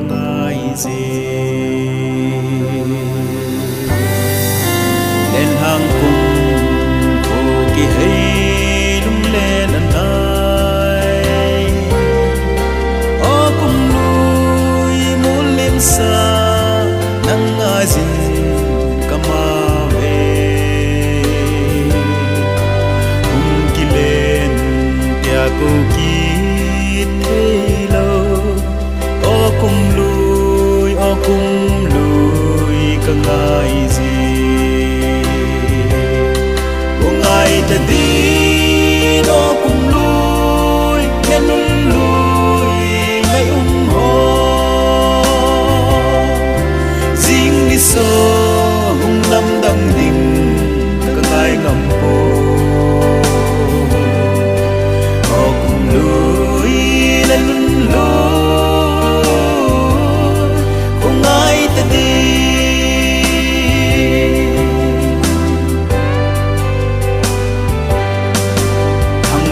ngai gì lên hang cùng cô kỳ hay lung lên anh ai ô cùng lui muốn lên xa nắng ngai gì kama về cùng kỳ lên tia cô kỳ thế lâu ô cùng lui cả ngày gì ô ngày ta đi ô cùng lui nên lui ngày ho riêng đi sơ hung năm đằng đình cả ngày ngầm hồ ô cùng lui nên lui ô ngày ta đi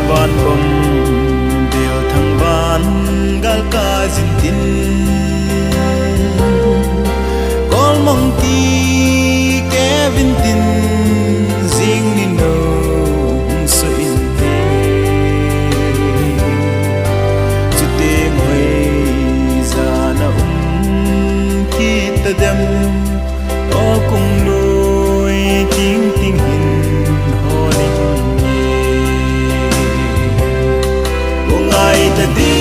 van gom bel thang van gal ka zin tin kol mong ti kevin tin zing ni no so in te chu te ngoi za na ki ta dem o kung loi ting ting hin ho ning ngày ta đi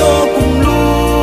đó cùng lui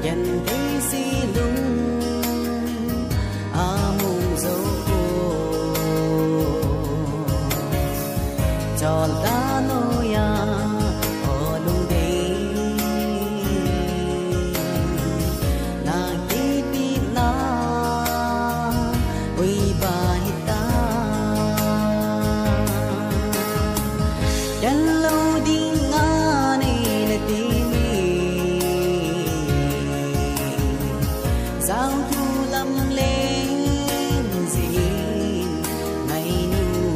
dần thấy si lung mùng dấu cho ta nôi ở lung đi na đi đi na ui ba hita chân lâu đi ngã này là tìm giao thu lâm lên gì ngày nu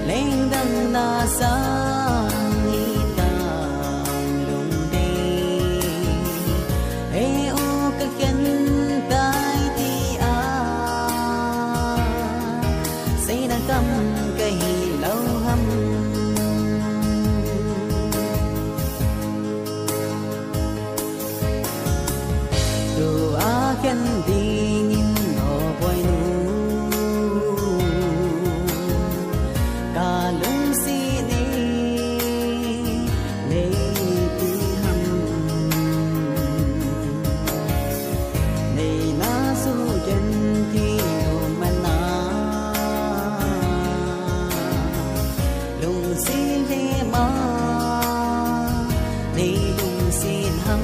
lên đằng na sang đi tàng lùng đi ê ô các chân tay đi xây đang cầm cây lâu hâm đồ khen đi nhìn nó quay nu cả lưng si đi lấy tí hâm này na su chân thì mà na lung xin thế mà đi lung xin hâm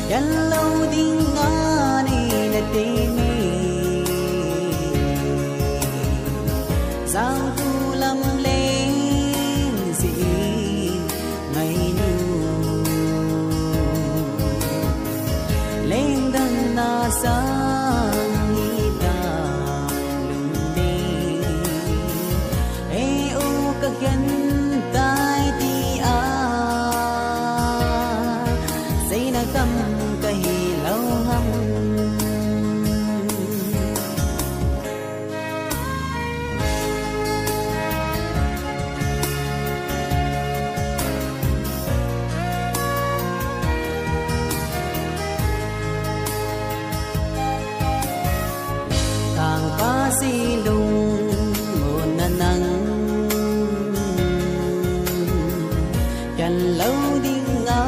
chân lâu đi ngã này là tìm giao thu lâm lên gì ngày nu lên đằng na sang đi tàng lùng đi ê ô các chân tay đi xây na cầm cây lâu hâm càng phá si lung một nắng chân lâu đi ngã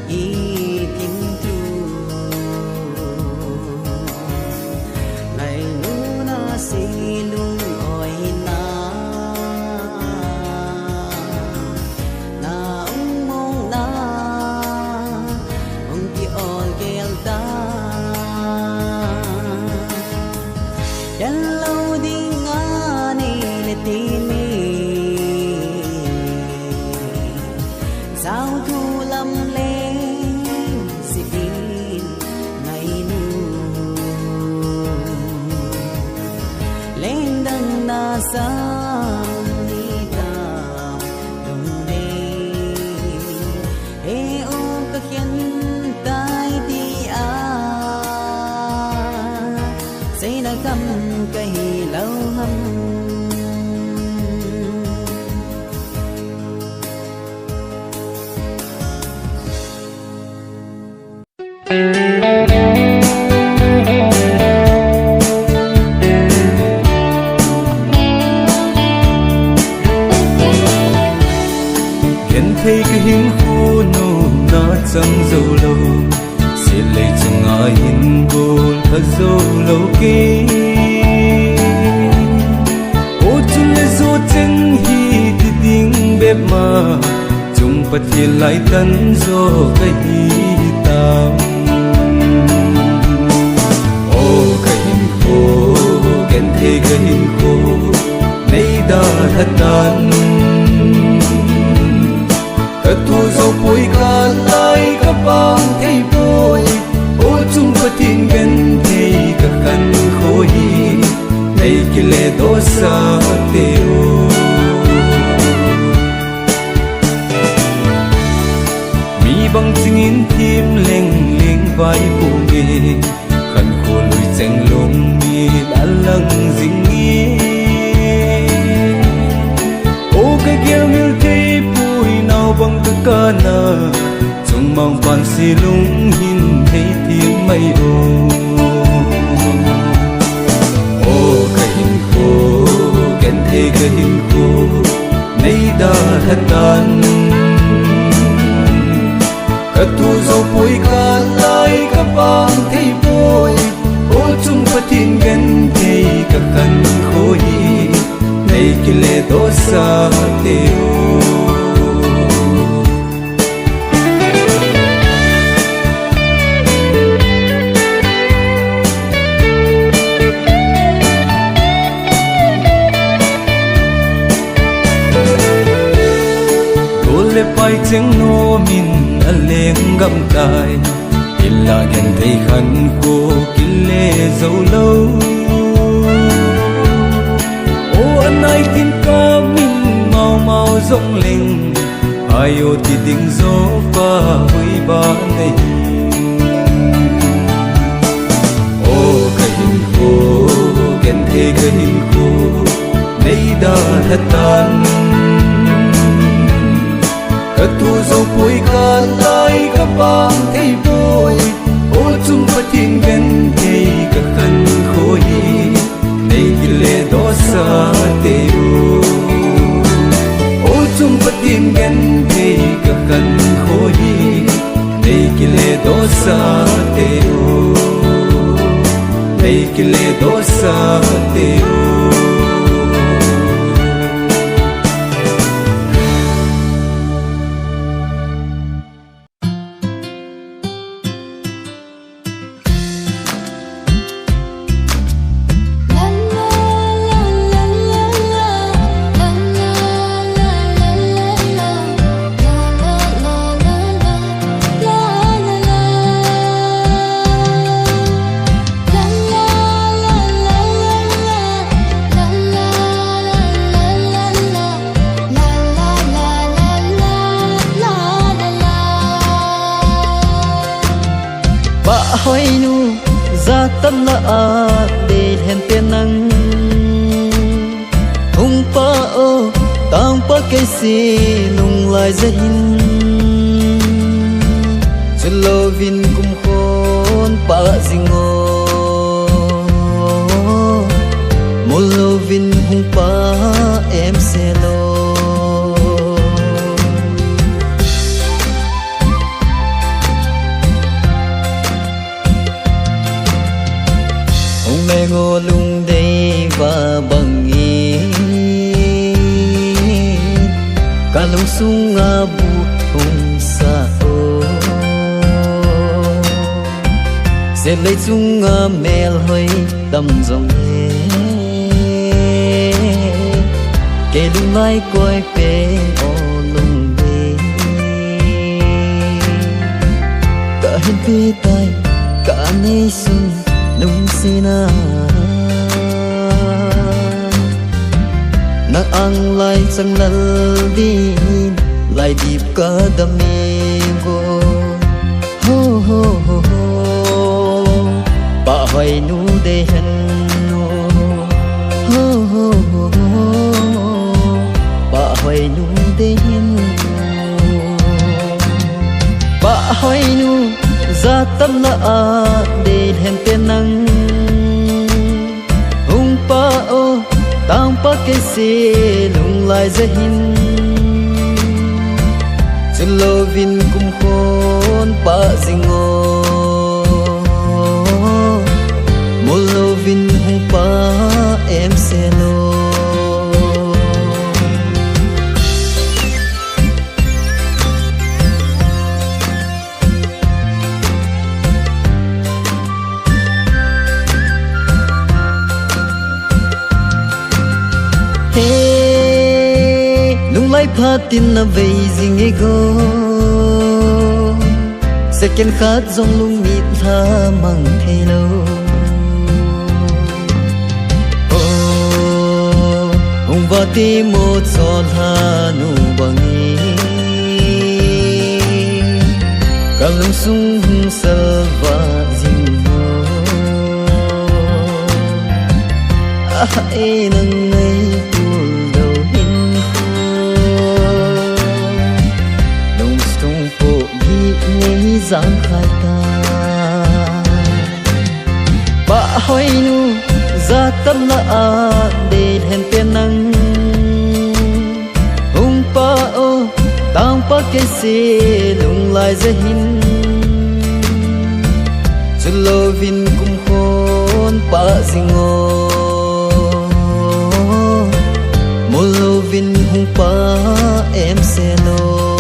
y tìm thu ngày nu na si lung oi na ông mong na ông ki oi kel ta chân lâu đi ngã này là tìm giao thu lâm lên gì ngày nu lên đằng na sang đi tàng lùng đi ê ô các chân tay đi xây na cầm cây lâu hâm khen thấy cái hình khu nô na chẳng dâu lâu sẽ lấy chẳng ai hình vô thật dâu lâu kia ô chung lấy dô chân hi đi tiếng bếp mà chung bật hiện lại tân dô cái hi tam ô cái hình khô khen thấy cái hình khô nay đã thật tan thật thu dâu bụi cả lại các bang thấy bôi ô chung bật hiện gần thấy các khăn khôi thấy cái lệ đô xa tiêu mi bằng chừng in tim leng leng vai phụ nghề khăn khô lùi chanh lông mi đã lăng dính nghi ô cái kêu miêu thấy bụi nào bằng tất cả na chung mong bàn si lung hin thấy tiếng mây ô cái hình khô khen thấy cái hình khô Cất thu dấu bụi cả lại các bang thấy bôi ô chung phát thiên gần thấy các khăn khối này kia lệ đô sa tiêu le pai cheng no min a leng gam tai illa gen thei khan ko kille zo lo o anai tin ka min mau mau zong leng ayo ti ding zo pa hui ba nei o ka hin ko gen thei ka hin ko nei da hatan cất thu dấu bụi cả lại các bang thấy bôi ô chung phát thiên gần thấy các khăn khối này kia lệ đô sa tiêu ô chung phát thiên gần thấy các khăn khối này kia lệ đô sa tiêu này kia lệ đô sa tiêu hoi nu ra tâm la a để hẹn tiền năng hung pa o tang pa cái si nung lại ra hin cho lo vin kum khôn pa zingo mo lo vin hung pa em se lo ngô lung đây và bằng ý cả lung sung a bu hung sa o sẽ lấy sung a mel hơi tâm dòng he kể lung lai coi pe o lung đây cả hết pe tai cả nay sung lung sina nang ang lai sang lal din lai dip ka domingo ho ho ho ho ba hoy nu de hen no ho ho ho ho ba hoy nu de hen ba hoy nu ra tâm la a để hẹn tiền năng hung pa o tang pa cái si lung lại ra hin cho lo vin kum khôn pa zingo mo lo vin hung pa em se lo lai pha tin na vei zing e go second khát dòng lung mít tha mang thay lâu hùng va ti một giọt tha nu bằng ý cả lung sung sơ và zing ho ai nang ngay giang khai ta ba hoi nu ra tâm la a để hẹn tiền năng hung pa o tang pa cái gì lung lại dễ hin cho lo vin cũng khôn pa zingo một lo vin hung pa em sẽ lo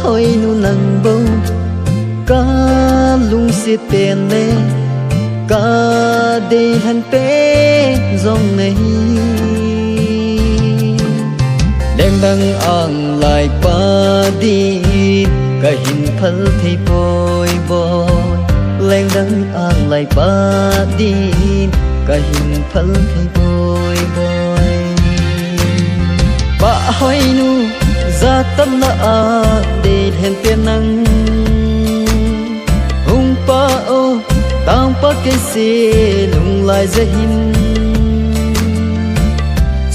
ôi nu nắng bông cá lung xịt tiền nè cá đi hành bé dòng này đem đăng ăn lại pa đi cả hình phật thì bồi bồi lên đăng ăn lại pa đi cả hình phật thì bồi bồi ba hỏi nu ra tâm na a để hẹn tiền năng hung pa o tang pa cái gì lung lại dễ hin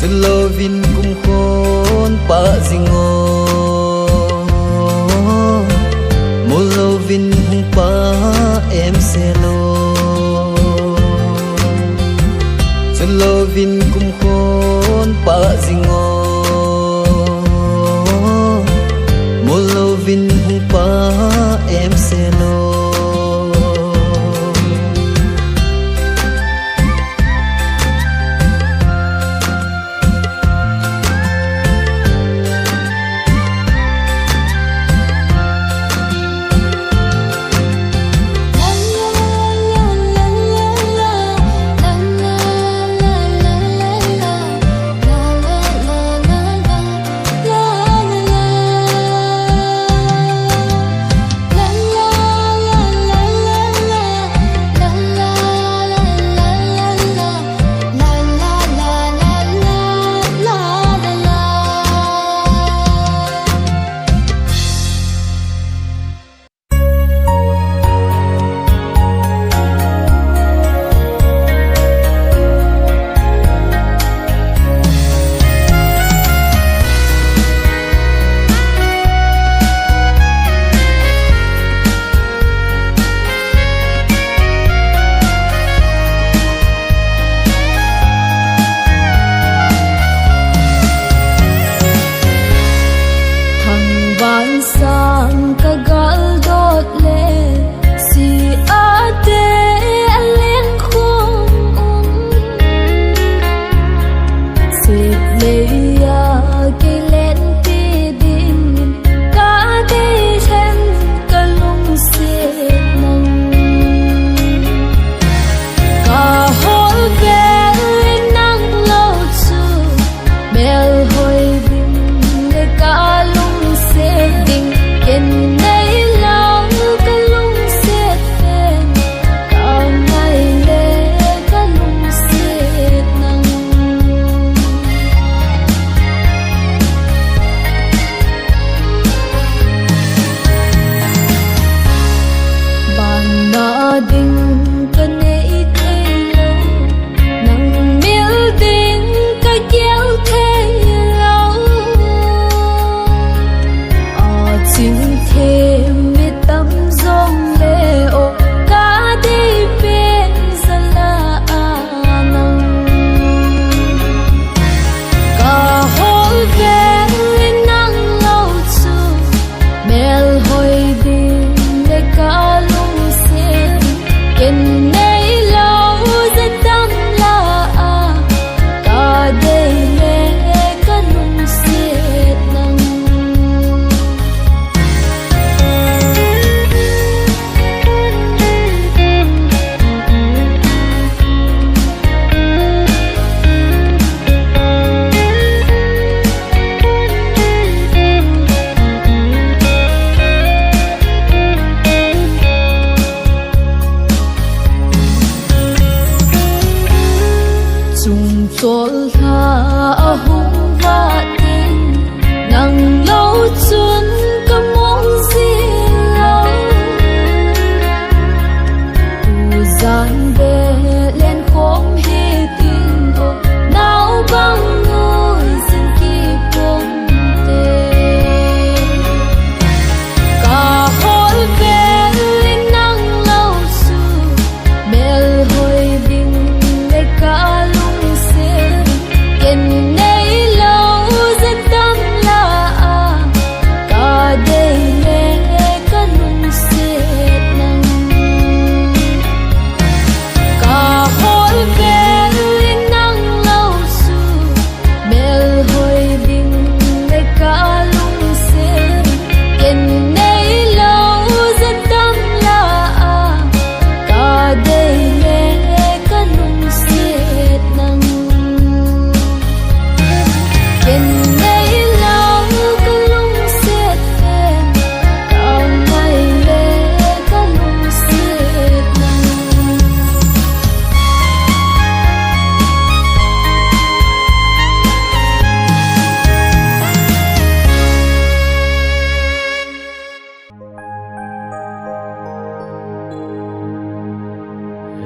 cho lo vin cũng khôn pa zingo một lo vin hung pa em sẽ lo cho lo vin cũng khôn pa zingo một lô vin hung pa em sẽ lo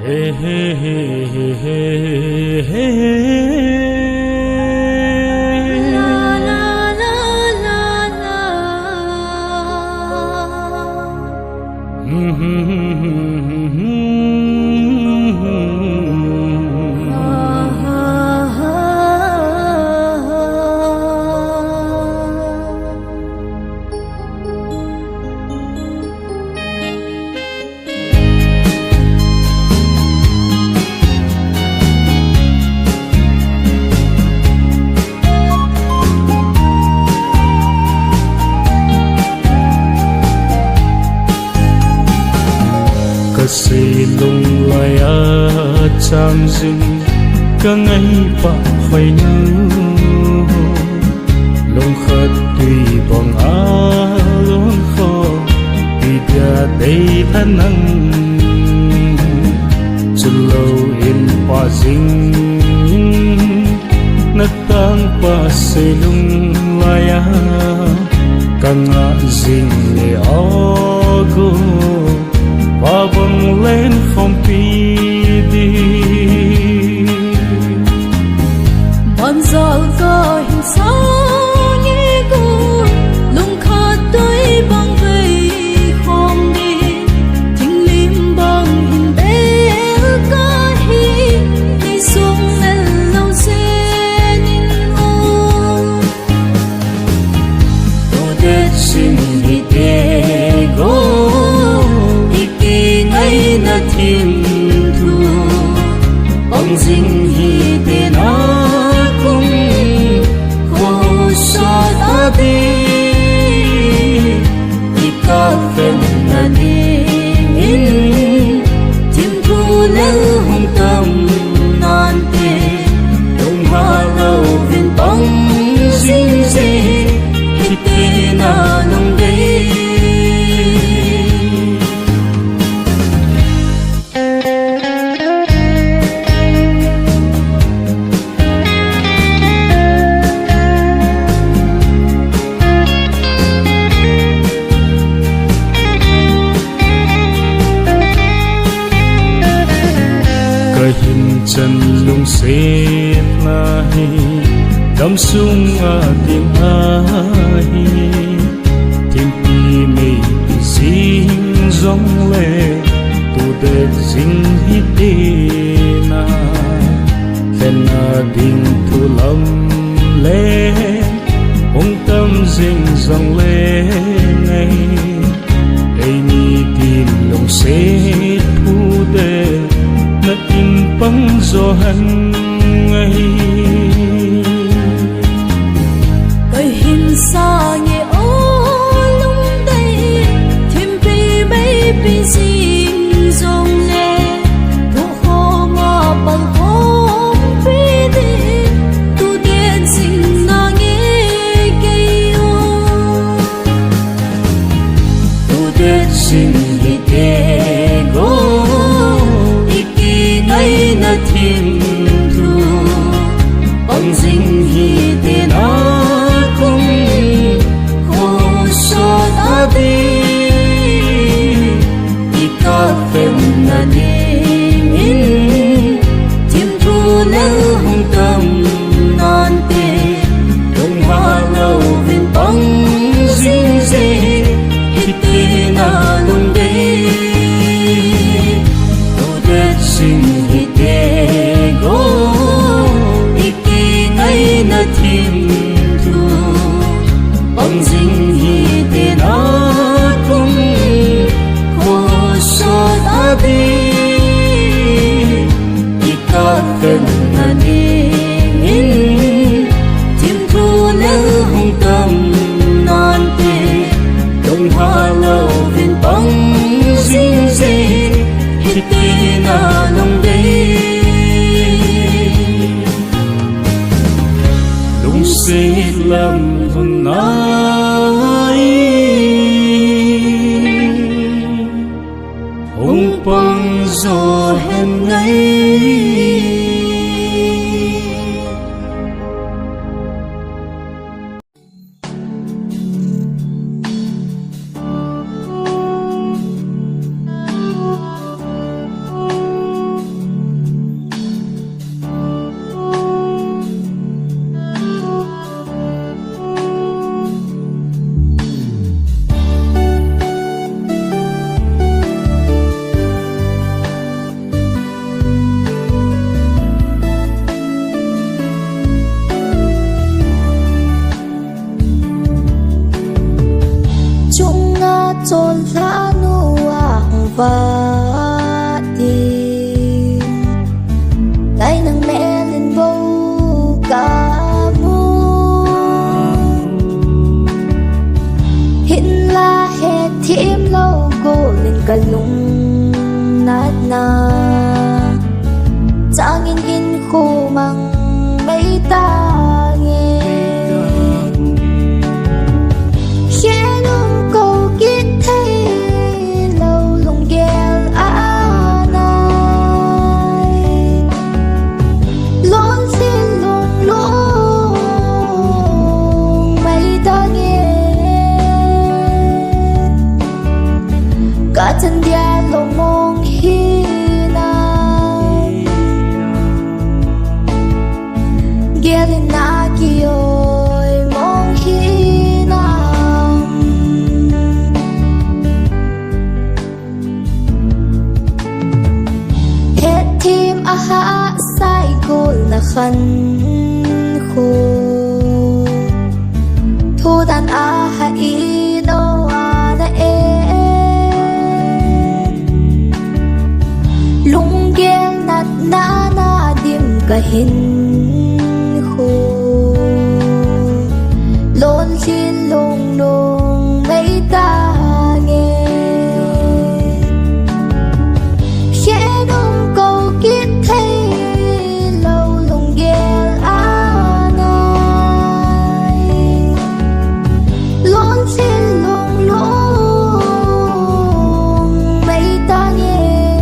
Hey, hey, hey, hey, hey, hey. La la la la la. Kasi lung laya chang ding ka ngay pa phải nu lung khát tùy bong a lung kho tùy dia day thân năng chu lâu in pa ding nát tang pa se lung laya ka nga ding le ago và bừng lên không pi đi Bọn dạo có hình sao như cô lung khát tôi bằng vây không đi thình lim bằng hình bé ca hi ngày xuống lên lâu xe nhìn ô tôi để xin đi để go na thiên thu ông dinh hi te na cũng khô sa ta đi ca phèn na đi in tim thu lel hong tâm nan te đông ha lâu viên bóng dinh dê hi te na nong đây chân lung xếp nahi đâm sung a tiếng ahi thiên pi mây dinh rong lệ tu đẹp dinh hít đi na khen a đình thu lâm lệ ông tâm dinh rong lệ ngay đây ni tin lung xếp thu đẹp na in băng gió hằn ngày cây hình xa nhẹ ô lung đây thêm pi mấy pi xin dòng lệ thu khô ngọ bằng hôm pi đi tu tiên sinh na nghe cây ô tu tiên sinh đi để go nay na thiên thu ông dinh hi te na cũng khô sa ta đi ca phèn na đi in tim thu lel hong tâm nan te đông ha lâu viên bóng dinh dê hi te na lung đây tu đẹp sinh na thiên thu ông dinh hi te na cũng khô sa ta đi ca phèn na đi in tim thu lel hong tâm nan te đông ha lâu viên bóng dinh dê hi te na nong đây sẽ làm hồn nai hùng băng gió hẹn ngày pa đi tay nâng mẹ lên vô cả mu hiện là hết thêm lâu cô lên cả lung nát na chẳng in khô mang mấy ta nghe khi nung câu kết thấy lâu lùng ghel à này lón xin lùng lùng mấy ta nghe cả chân dia lòng mong hi Gelin na kiyo'y mong hinam Het tim aha sa igol na khan ko Thudan aha ino ana Lunggel nat na dim kahin lôn xin lùng lùng mấy ta nghe khẽ nung câu kết thấy lâu lùng ghel à này lôn xin lùng lùng mấy ta nghe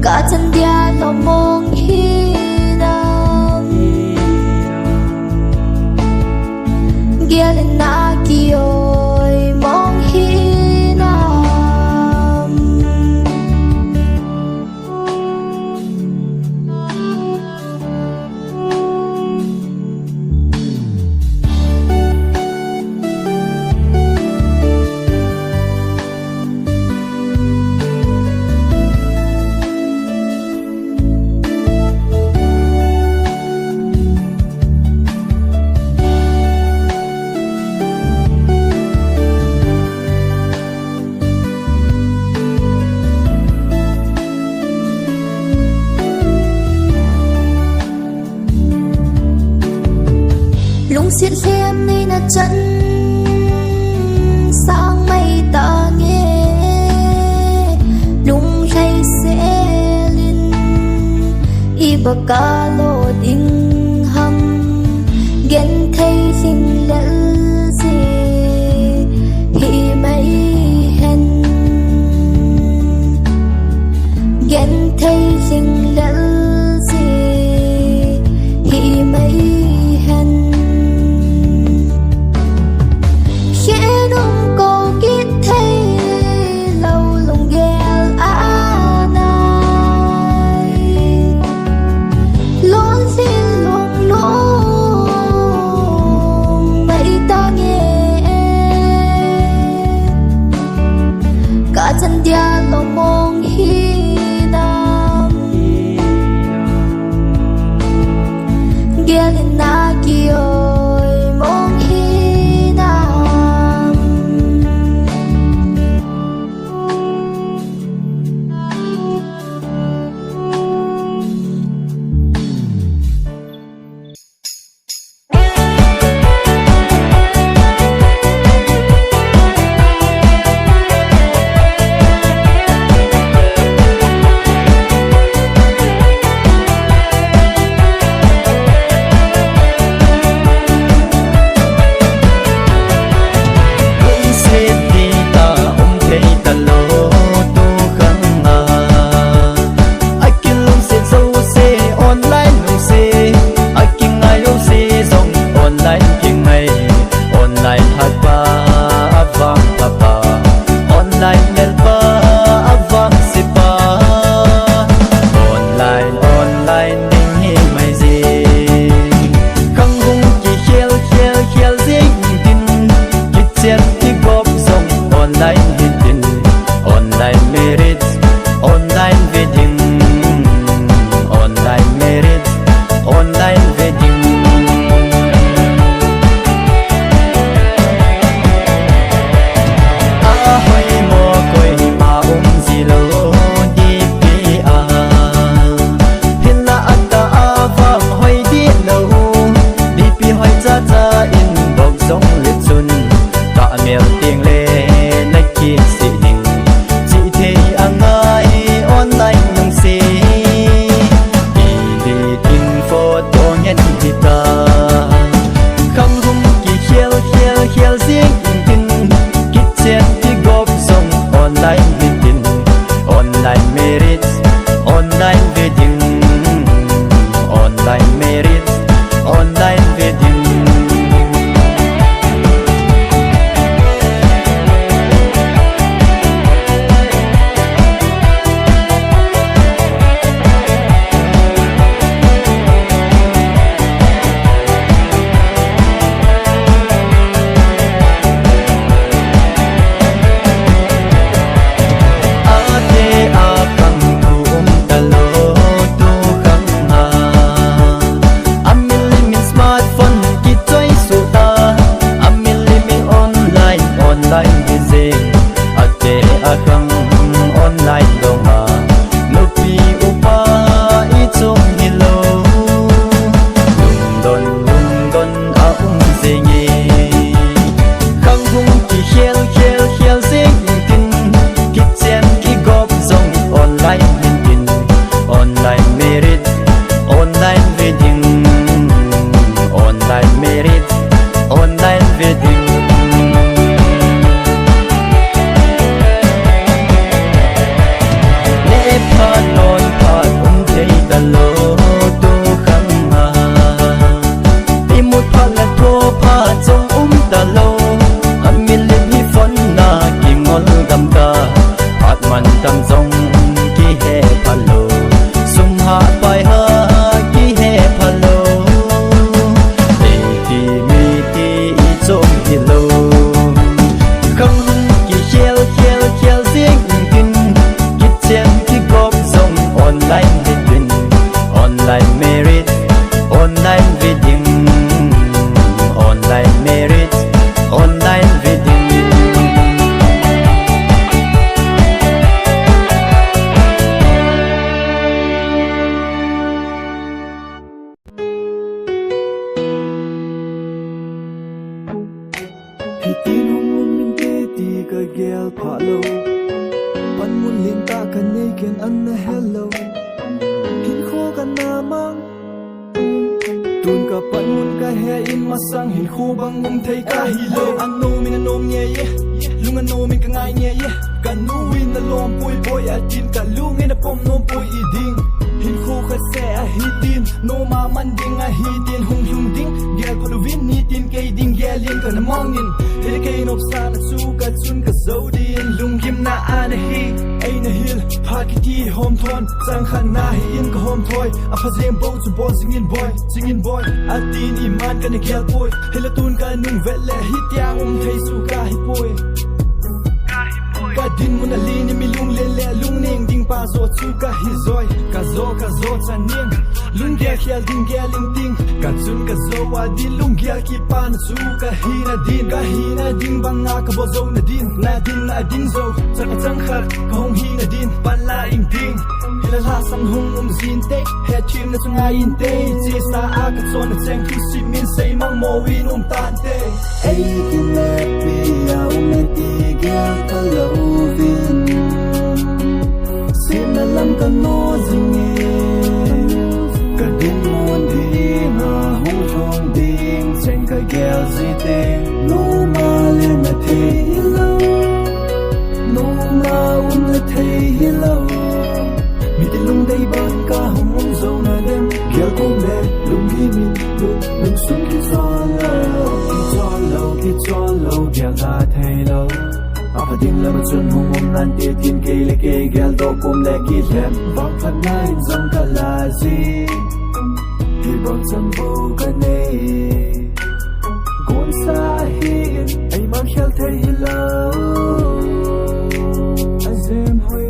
cả chân dia lòng mong Gelin na kiyo'y mong hinam lung xiên xem nên là chân sang mây ta nghe lung hay sẽ lên iba ca lo ding hầm gen thấy xin lỡ gì hi mấy hen gen thấy xin lỡ gì hi mấy hen chân dia lòng mong hinam Gelin na kiyo'y mong hinam miel tiếng lê nách kia xị đình chị thì ang ai online nhung xì đi tin photo nhận chị ta không hung kỳ khiêu khiêu khiêu riêng tin kít chen thì góp sông online meeting online marriage online wedding online marriage online wedding Singin boy, atin iman ka ni gyal boy. Hilatun ka nung vele hityang thay su kahit boy. Kadin mo na lini milung lele lung ning ding pa zo su kahizoy. Kazo taning lung gyal hyal ding gyaling ting. Kazun kazo adin lung gyal ki pan su kahina din banga ka bozo na din adin zo. Sa chang khat ka hong hina din pala ing ding. Ilala sang hung zinte he chim na chung ayin te chi sa a ka chon na cheng ki si min sei mang mo win tan te ai kin le pi au me ti gyal ka lo vin sim na lam ka no jing e ka din mo di na hung chong ding cheng ka gyal zi te no ma le na te hello no ma na te hello lung day ban ka hung zo na dem gyal ko le lung hi min lung sun ki chon lo gyal da thai lo apa ding la chun hung nan te tin ke le ke gyal do kom le ki lem bak phat na in zong ka la zi hi bak chang bo ka ne gon sa hi ai mang khel thai hello azem hoy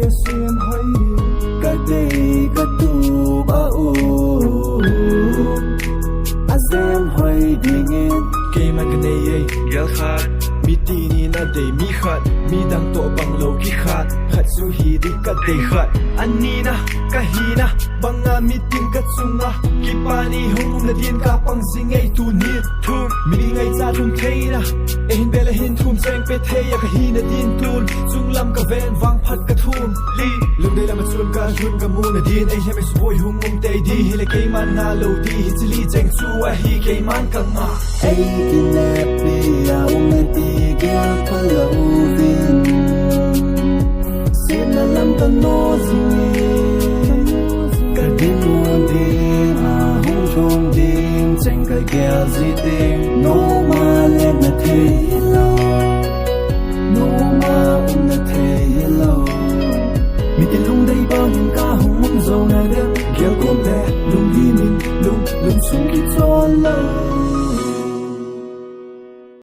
katu ba u azem hoy dingin ke man ka nei gyal khat mi ti ni na day mi khat mi dang to bang lo ki khat khat su hi di ka day khat anina ka hi na banga meeting ka chunga ki pani hung na din ka pang singai tu ni thum mi ngai cha thum theina ehin bela hin thum cheng pe theya ka hi na din tun chung lam ka ven wang phat ka thum li lung dei lam chun ka hun ka mu na din ei heme soi hung mum te di hi le ke man na lo di hi chili cheng chu a hi ke man ka ma ai ki le pe ya um ti ke pa lo vin sin na lam ta no zing ka din mo din a hung chong din cheng ka gel zi ting no ma le na the lo no ma na the lo mi ti lung dei ba hin ka hung mum zo na de gel kom le lung di min lung sung ki cho lo